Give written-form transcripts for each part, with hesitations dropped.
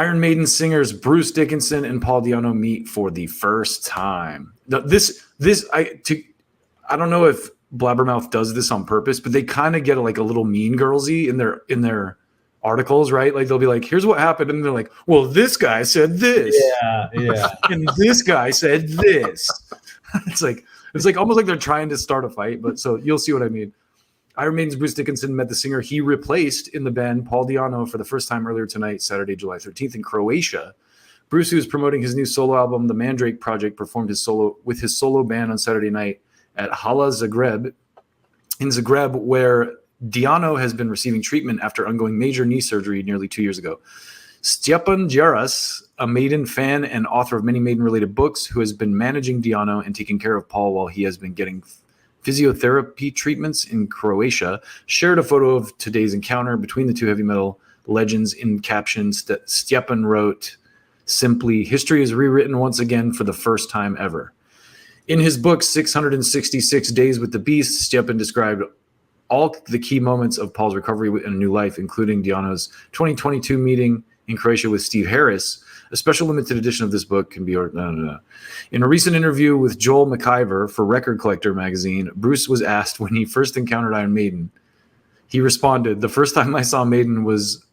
Iron Maiden singers Bruce Dickinson and Paul Di'Anno meet for the first time. I don't know if Blabbermouth does this on purpose, but they kind of get like a little Mean Girlsy in their articles, right? Like they'll be like, "Here's what happened," and they're like, "Well, this guy said this, yeah, and this guy said this." It's like almost like they're trying to start a fight, but so you'll see what I mean. Iron Maiden's Bruce Dickinson met the singer he replaced in the band, Paul Di'Anno, for the first time earlier tonight, Saturday, July 13th, in Croatia. Bruce, who is promoting his new solo album, The Mandrake Project, performed his solo band on Saturday night at Hala Zagreb, in Zagreb, where Di'Anno has been receiving treatment after undergoing major knee surgery nearly 2 years ago. Stjepan Djeras, a Maiden fan and author of many Maiden-related books, who has been managing Di'Anno and taking care of Paul while he has been getting physiotherapy treatments in Croatia, shared a photo of today's encounter between the two heavy metal legends in captions that Stjepan wrote simply, "History is rewritten once again for the first time ever." In his book, 666 Days with the Beast, Stjepan described all the key moments of Paul's recovery in a new life, including Di'Anno's 2022 meeting in Croatia with Steve Harris. A special limited edition of this book can be ordered. In a recent interview with Joel McIver for Record Collector magazine, Bruce was asked when he first encountered Iron Maiden. He responded, "The first time I saw Maiden was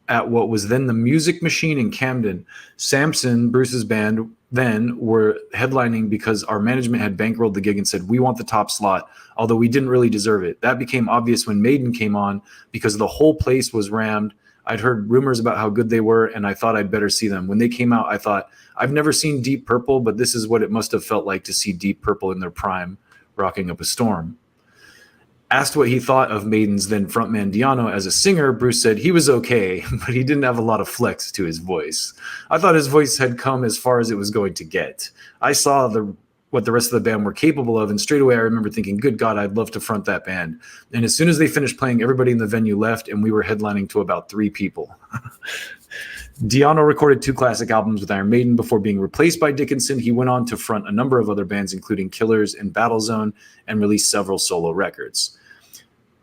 at what was then the Music Machine in Camden. Samson, Bruce's band, then were headlining because our management had bankrolled the gig and said, 'We want the top slot,' although we didn't really deserve it. That became obvious when Maiden came on because the whole place was rammed. I'd heard rumors about how good they were, and I thought I'd better see them. When they came out, I thought, I've never seen Deep Purple, but this is what it must have felt like to see Deep Purple in their prime, rocking up a storm." Asked what he thought of Maiden's then frontman Di'Anno as a singer, Bruce said he was okay, but he didn't have a lot of flex to his voice. "I thought his voice had come as far as it was going to get. I saw what the rest of the band were capable of, and straight away I remember thinking, good God, I'd love to front that band. And as soon as they finished playing, everybody in the venue left, and we were headlining to about 3 people." Di'Anno recorded 2 classic albums with Iron Maiden before being replaced by Dickinson. He went on to front a number of other bands, including Killers and Battlezone, and released several solo records.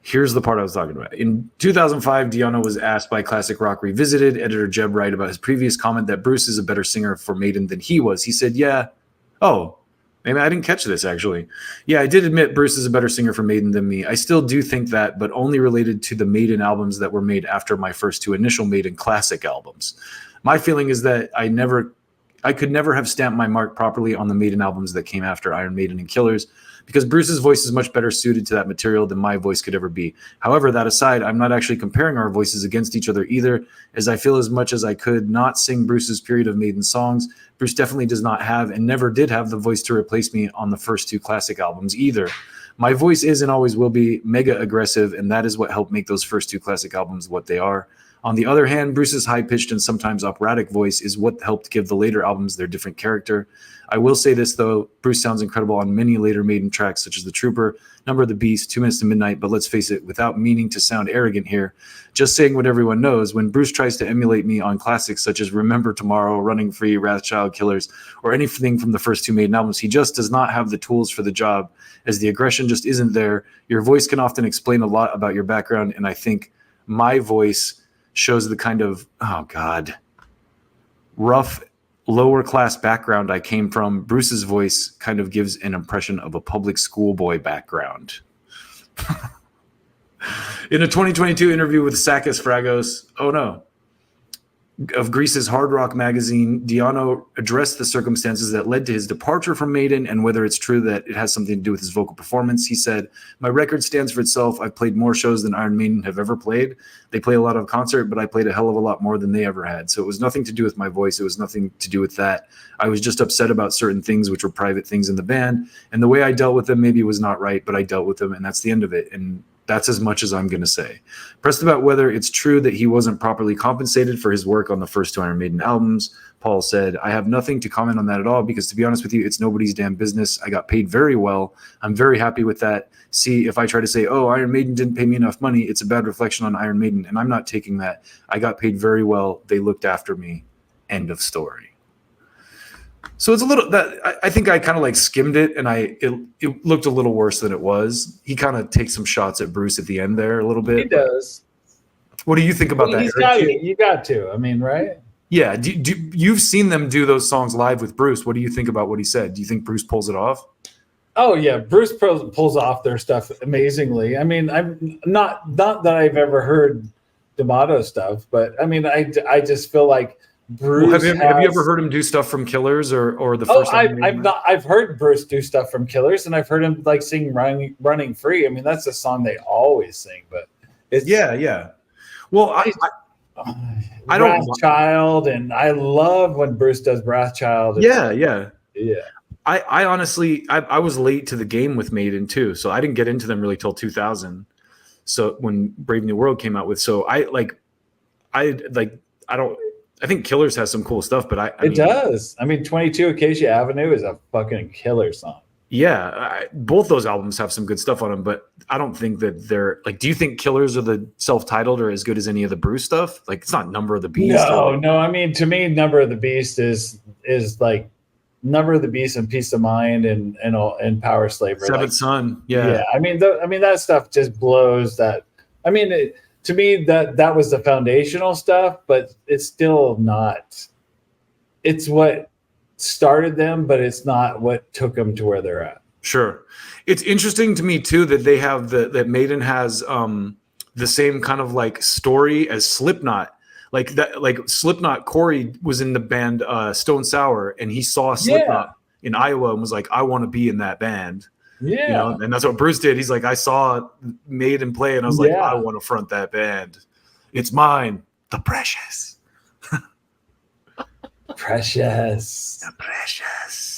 Here's the part I was talking about. In 2005, Di'Anno was asked by Classic Rock Revisited editor Jeb Wright about his previous comment that Bruce is a better singer for Maiden than he was. He said, maybe I didn't catch this, actually. "Yeah, I did admit Bruce is a better singer for Maiden than me. I still do think that, but only related to the Maiden albums that were made after my first 2 initial Maiden classic albums. My feeling is that I could never have stamped my mark properly on the Maiden albums that came after Iron Maiden and Killers, because Bruce's voice is much better suited to that material than my voice could ever be. However, that aside, I'm not actually comparing our voices against each other either, as I feel as much as I could not sing Bruce's period of Maiden songs, Bruce definitely does not have and never did have the voice to replace me on the first 2 classic albums either. My voice is and always will be mega aggressive, and that is what helped make those first 2 classic albums what they are. On the other hand, Bruce's high-pitched and sometimes operatic voice is what helped give the later albums their different character. I will say this, though, Bruce sounds incredible on many later Maiden tracks, such as The Trooper, Number of the Beast, 2 Minutes to Midnight, but let's face it, without meaning to sound arrogant here, just saying what everyone knows, when Bruce tries to emulate me on classics such as Remember Tomorrow, Running Free, Wrathchild, Killers, or anything from the first 2 Maiden albums, he just does not have the tools for the job, as the aggression just isn't there. Your voice can often explain a lot about your background, and I think my voice shows the kind of, rough, lower-class background I came from. Bruce's voice kind of gives an impression of a public schoolboy background. In a 2022 interview with Sakis Fragos, of Greece's Hard Rock magazine, Di'Anno addressed the circumstances that led to his departure from Maiden and whether it's true that it has something to do with his vocal performance. He said, "My record stands for itself. I've played more shows than Iron Maiden have ever played. They play a lot of concert, but I played a hell of a lot more than they ever had. So it was nothing to do with my voice. It was nothing to do with that. I was just upset about certain things, which were private things in the band. And the way I dealt with them maybe was not right, but I dealt with them, and that's the end of it. And that's as much as I'm going to say." Pressed about whether it's true that he wasn't properly compensated for his work on the first 2 Iron Maiden albums, Paul said, "I have nothing to comment on that at all because, to be honest with you, it's nobody's damn business. I got paid very well. I'm very happy with that. See, if I try to say, Iron Maiden didn't pay me enough money, it's a bad reflection on Iron Maiden, and I'm not taking that. I got paid very well. They looked after me. End of story." So it's a little that I think I kind of like skimmed it, and it looked a little worse than it was. He kind of takes some shots at Bruce at the end there a little bit. He does. What do you think about that? You got to. I mean, right? Yeah, you've seen them do those songs live with Bruce. What do you think about what he said? Do you think Bruce pulls it off? Oh yeah, Bruce pulls off their stuff amazingly. I mean, I'm not that I've ever heard D'Amato stuff, but I mean, I just feel like Bruce. Well, have you ever heard him do stuff from Killers or the first? I've heard Bruce do stuff from Killers, and I've heard him like sing "Running Free." I mean, that's a song they always sing, but it's yeah. Well, I don't Child, and I love when Bruce does Brathchild. Yeah. Yeah. I honestly, I was late to the game with Maiden too, so I didn't get into them really till 2000. So when Brave New World came out with, so I think Killers has some cool stuff, but it does. I mean, 22 Acacia Avenue is a fucking killer song. Yeah, both those albums have some good stuff on them, but I don't think that they're like. Do you think Killers or the self-titled are as good as any of the Bruce stuff? Like, it's not Number of the Beast. No. I mean, to me, Number of the Beast is like Number of the Beast and Peace of Mind and Power Slave. Seventh Son. Yeah. I mean, that stuff just blows. That. I mean, to me, that was the foundational stuff, but it's still not. It's what started them, but it's not what took them to where they're at. Sure. It's interesting to me too that they have that Maiden has the same kind of like story as Slipknot. Like Slipknot, Corey was in the band Stone Sour, and he saw Slipknot in Iowa and was like, I want to be in that band. Yeah. You know? And that's what Bruce did. He's like, I saw Maiden play and I was like, I want to front that band. It's mine. The Precious. Precious. The Precious.